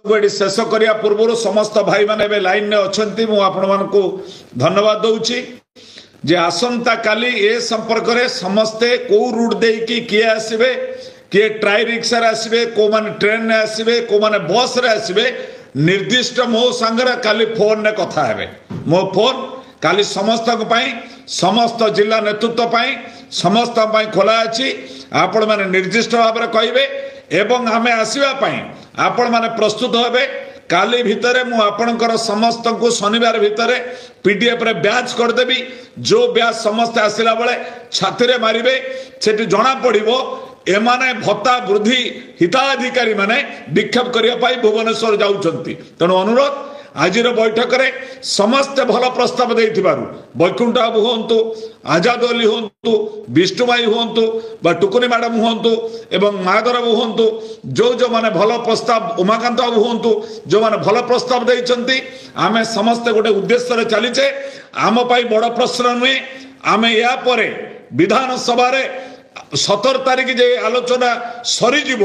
Eighty शेष करिया पूर्व समस्त भाई माने लाइन में अच्छी मुझे धन्यवाद दूची जे आसंता काली ए संपर्क रे समस्ते को रूट दे किए आसबे किए ट्राई रिक्शा आसबे को माने ट्रेन में आसबे को माने बस रे आसबे निर्दिष्ट मो संगे काली फोन ने कथा हेबे मो फोन काली समस्त समस्त जिला नेतृत्व समस्त खोला अच्छी आपण माने निर्दिष्ट भाव में कहे एवं आमे आसवा आपण माने प्रस्तुत हेबे काली भितरे मु आपणकर समस्त को शनिवार भितरे पीडीएफ रे ब्याज करदेवी जो ब्याज समस्त आसिला बेले छाती रे मारिबे सेठी जना पड़िबो एमाने भत्ता वृद्धि हिताधिकारी माने विक्षेप करिया पाई भुवनेश्वर जाउछंती तेणु अनुरोध आज बैठक में समस्ते भल प्रस्ताव देथिबारु वैकुंठ बाबू हूँ आजाद अली हूँ विष्णुभाई हूँ बा टुकुनी मैडम हूँ एवं महाधर बाबू हूँ जो माने भल प्रस्ताव उमाकांत बाबू हूँ जो माने भल प्रस्ताव देइछंती आमे समस्ते गोटे उद्देश्य चलीचे आम पाई बड़ प्रश्न नुहे आमे या परे विधान सभा 17 तारीख जे आलोचना सरीजीव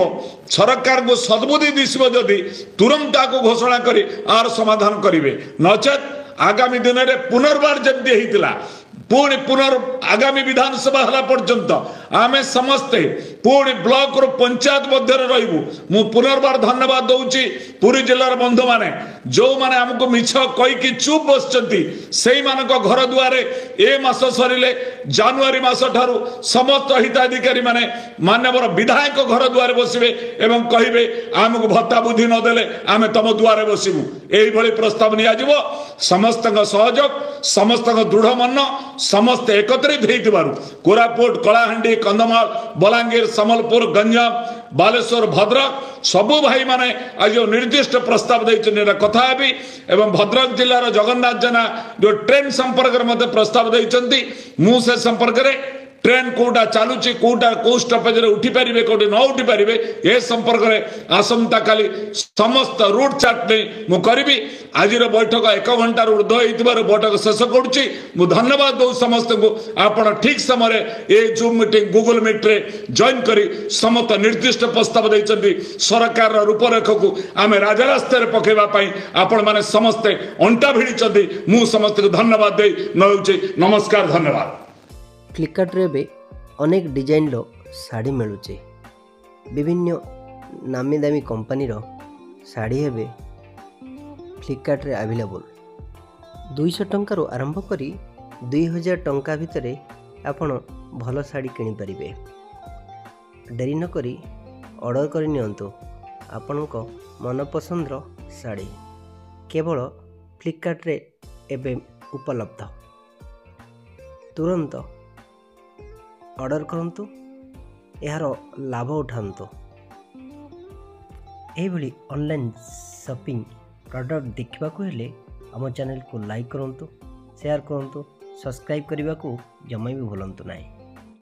सरकार को सद्बुद्धि दिशो जदि तुरंत को घोषणा करी आर समाधान करेंगे नचेत आगामी दिन में पुनर्बार जमी होता पुणी आगामी विधानसभा हला पर्यंत आमे समस्ते पुणी ब्लॉक रो पंचायत मध्य रहिबु मु पुनर्बार धन्यवाद दउची पुरी जिलार बंधु माने जो माने हमको मिछ कहि कि चुप बसचंती सेही मानक घर दुआरे ए मास सरिले जनवरी मास ठारू समस्त हिताधिकारी माने मानवर विधायक घर दुआरे बसिबे एवं कहिबे हमको भत्ता बुद्धि न देले आमे तम दुआरे बसिबु एही भली प्रस्ताव निया जिवो समस्त सहयोग समस्त दृढ़ मन समस्त एकत्रित होइतिबारु कोरापुट कलाहांडी कंधमाल बलांगीर समलपुर गंजाम बालेश्वर भद्रक सबु भाई माने आज निर्दिष्ट प्रस्ताव देइछन कथा हेबी एवं भद्रक जिलार जगन्नाथ जेना जो ट्रेन संपर्क में प्रस्ताव देइछंती मु से संपर्क रे ट्रेन कोटा चलुची कोटा को स्टॉपेज रे उठी पारिबे कोटे न उठी पारिबे ए संपर्क रे आसंता काली समस्त रूट चार्ट नै मु करबी आजिर बैठक 1 घंटा ऊर्ध होइतिबार बैठक शेष करूची मु धन्यवाद दउ समस्त को आपण ठीक समय ए जूम मीटिंग गूगल मीट रे जॉइन करी समस्त निर्दिष्ट प्रस्ताव दैछंती सरकार रूपरेख को आमे राजरास्ते रे पकेबा पई आपण माने समस्त अंटा भिड़िछंती मु समस्त को धन्यवाद दे नउची नमस्कार धन्यवाद। फ्लिपकार्ट रे अनेक डिजाइन रो साड़ी मिलूचे विभिन्न नामी दामी कंपनी रो साड़ी हेबे फ्लिपकार्ट रे अवेलेबल 200 टंका आरंभ करी 2000 टंका भितर आपण भल साड़ी किनि परिबे डेरी न करी ऑर्डर करि नियंतु आपनक मनपसंद रो साड़ी केवल फ्लिपकार्ट रे एबे उपलब्ध तुरंत ऑर्डर करंतु यार लाभ उठांतु एभली ऑनलाइन शॉपिंग प्रोडक्ट देखा हेले आम चैनल को लाइक करंतु शेयर करंतु सब्सक्राइब करने को जमा भी भूलंतु नहीं।